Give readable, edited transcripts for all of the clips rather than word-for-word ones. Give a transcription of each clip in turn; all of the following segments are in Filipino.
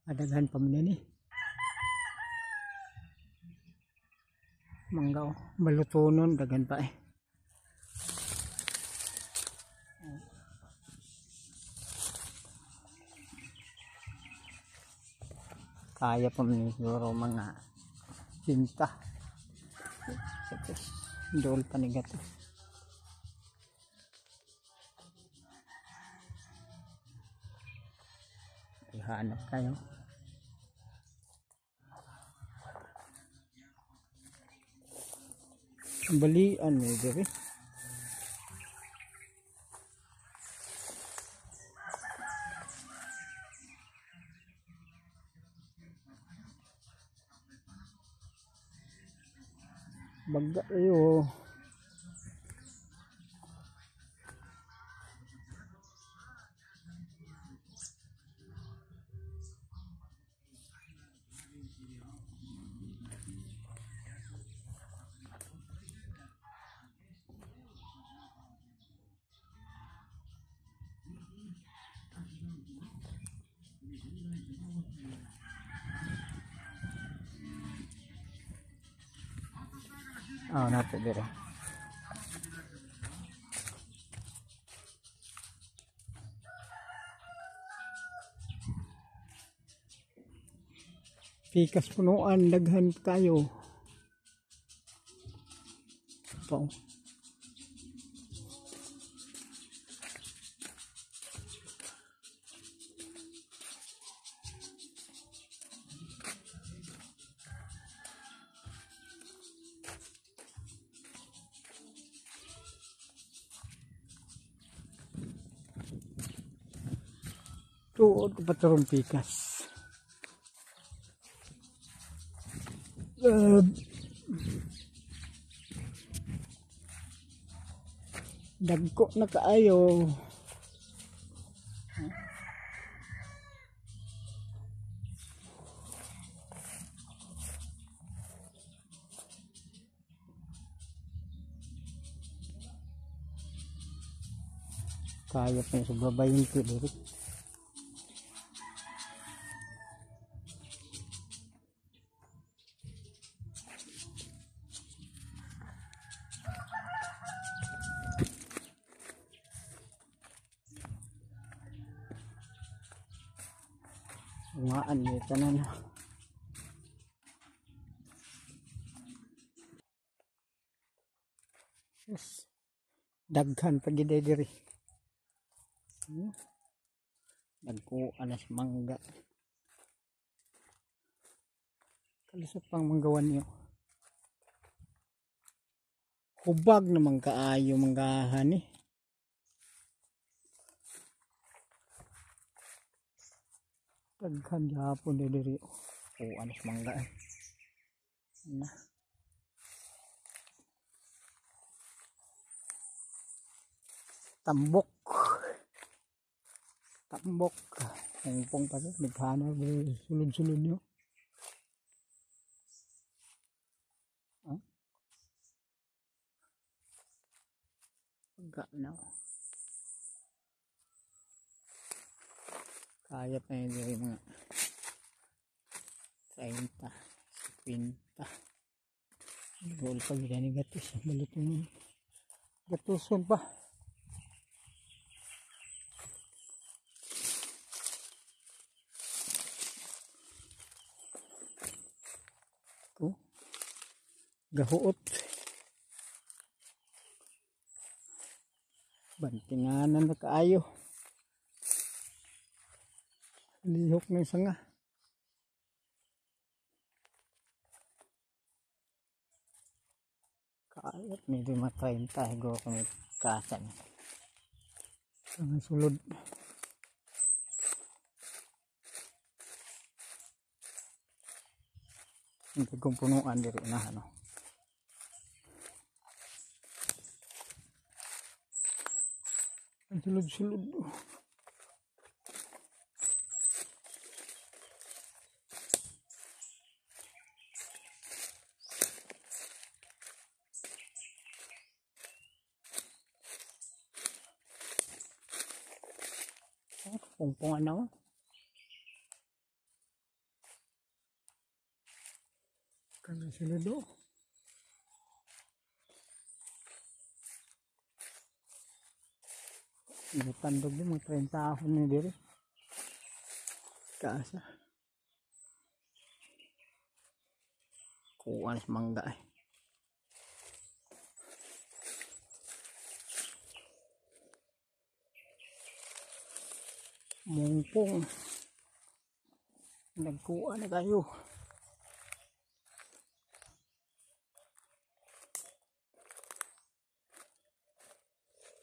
Adaghan pa man ni. Mangga malutunon daghan pa eh. Kaya pa man siguro mga pinta. Dol pa ni gato. Hanap kayo. Balian ni diri. Baga ayo. Oh, nato diri. Pikas punuan, daghan kayo. Ito. Tuod ko paturong pikas. Dagko na kaayo. Kaya pa yung subabayin ko dito. Umaan niya tanan. Yes. Daghan pa gid diri. Dagkuan na si mangga. Kalisod pang manggawan niyo. Hubag naman kaayo manggahan eh. Daghan gyapon diri. Kuan na si mangga eh. Na. Tambok. Tambok. Pungpong pa rin. Naghana. Sulod-sulod nyo. Huh? Pagka na. Kaya pa yun diri mga 30. 50. Gol pa gila ni gatos. Balutong gatoson pa. Gahuot. Bantinganan na kaayo. Lihok ng sanga. Kaayat medyo matayin tayo kung kasan. Ang sulod. Hindi kong punuan diri na ano. Ang sulod-sulod. Pungpungan na. Sila do. Tandog din mga 30 ahon ni diri. Kaasa. Kuwan sa mangga eh. Mungpong. Nagkuha na kayo.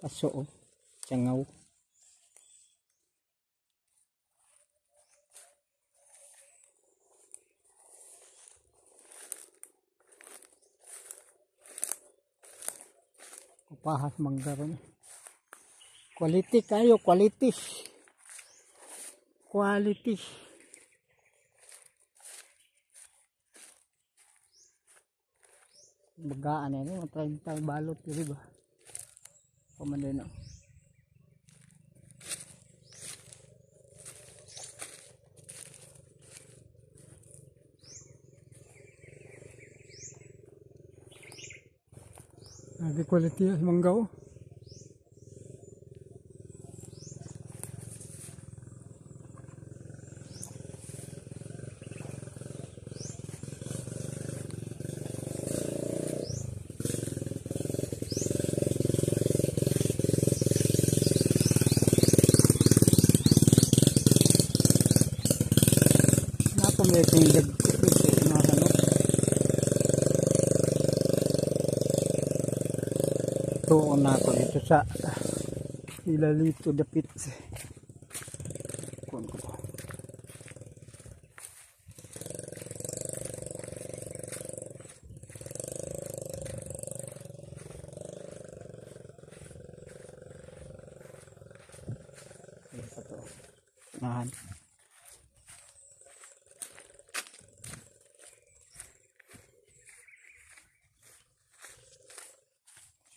Paso oh. Tiyangaw. Kupahas mangga ron. Quality kayo, quality. Quality. Bagaan ini, 30 balot di ba? Pamanday na. Ada quality mangga oh. May tindag na ano. Tuon na ako dito sa Ilalito dapit. Kuan ko. Ito. Nahan.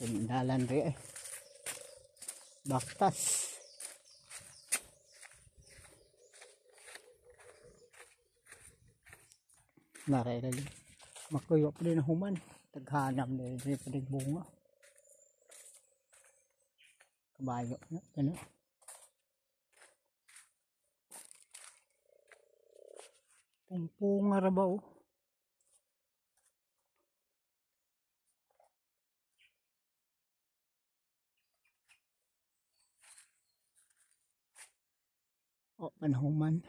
Dalan rin eh. Baktas. Naray lagi. Makuyo pa din human. Taghanam din pa din bunga. Kabayo na. Ano? Pumpunga rabaw. O, panahuman.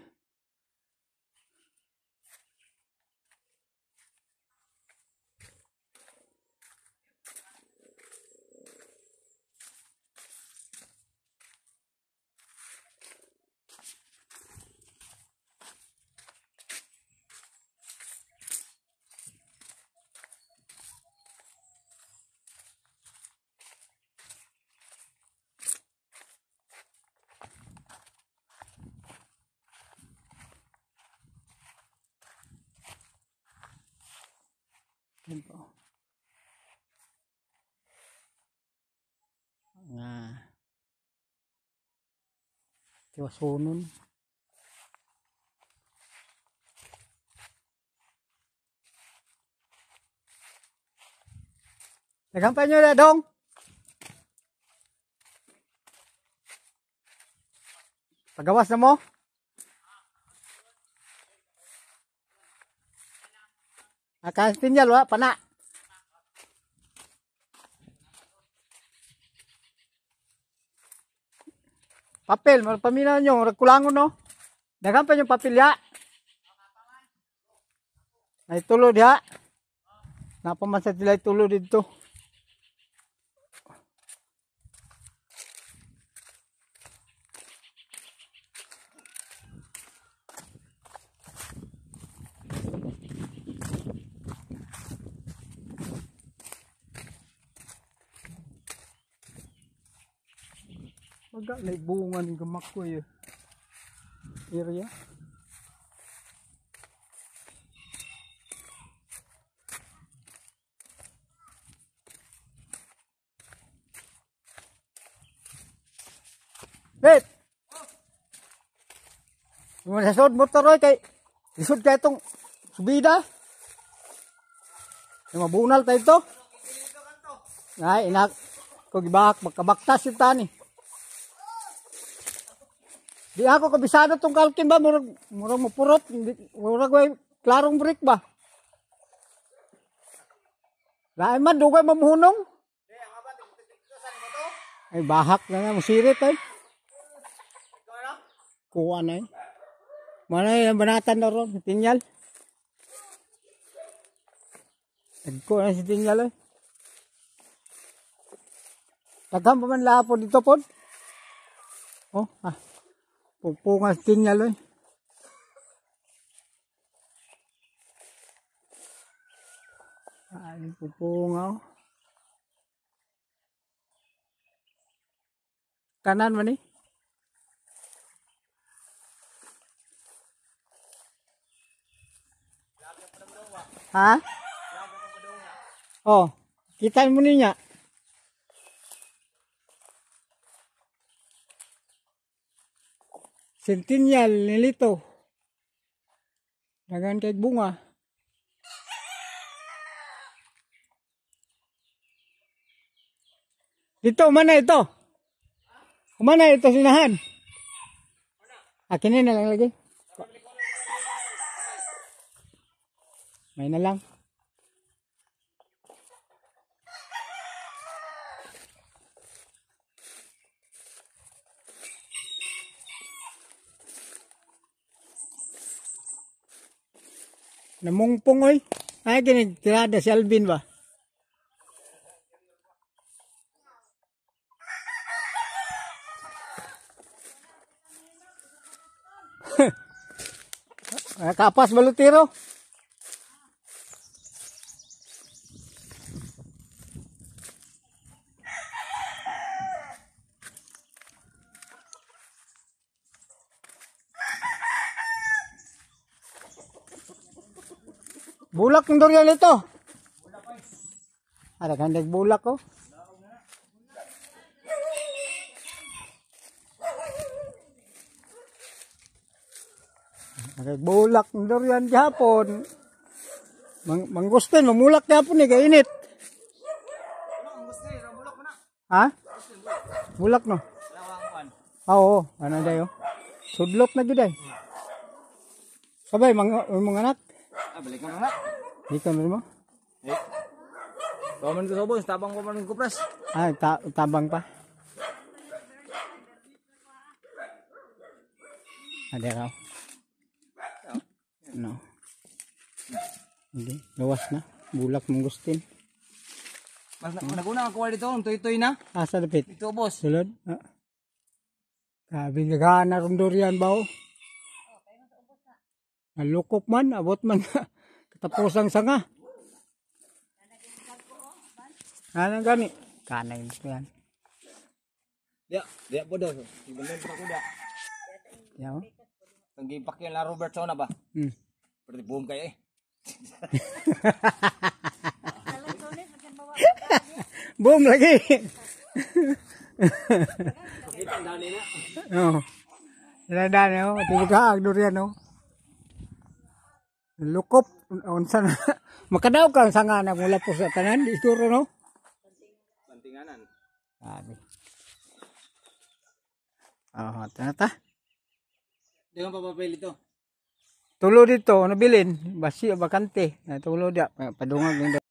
Ito. Nga. Tiwasunon. Nagampay nyo na dong. Pagawas na mo. Akan tinjal wa pana. Papel, paminaw nyo, kulangon no. Dagan pa yung papel ya. Ay tulo diha. Napaman sa tilay tulo dito. Agak naik bunga ni gemak ko ya. Area. Wait. Mo sa sud motor oy kay isud kay tong subida. Mabunal tayo ito. Ay, inak. Kung gibak, magkabaktas yung tani. Di ako kabisado tong kalkin ba? Murag mapurot. Murag may klarong brick ba? Lain man, dugay mamuhunong. Ay, bahak na nga. Musirit ay. Kuha na eh. Mana yung banatan na ron? Tinyal. Nagko na si Tinyal eh. Tagham pa man lapo dito po. Oh, pupunga si Tinyal eh. Ay, pupunga oh. Kanan man eh. Ha? Oh, kita mo niya. Centennial nilito. Dagan kay bunga. Dito, mana ito? Mana ito sinahan? Akin na lang lagi. May na lang. Namungpong oy. Ay, tirada si Alvin ba? Kapas balutiro. Bulak ng durian ito. Ada kan bulak ko. Ada bulak ng durian gihapon. Mangustin, mamulak gihapon ni kainit. Ha? Bulak no? Oo, ano dayo? Sudlot na gid ay. Sabay mga anak. Balik ka na. Di ka mo? Kaman ko sa boss, tabang ko man ko pres. Tabang pa. Ada raw. No. Hindi, lawas na. Bulak mong gustin. Mas naguna ako dito, toy-toy na. Asa dapit? Ito boss. Sulod. Sabi nga na ron durian ba? Nalukop man, abot man. Katapusang sanga. Ano gani? Kanay mo yan. Dia po daw. Ibalik pa ko da. Yaw. Ang gipak yan la Robert Sona ba? Berarti boom kayo eh. Boom lagi. Kita dali na. Oh. Dali oh, tibuga ang durian oh. Lukop unsa na makadaw ka sanga na mula po sa tanan isuro no. Bantinganan. Sabi. Tanata. Di mo papapel ito. Tulo dito, nabilin, basi bakante. Tulo dia padungag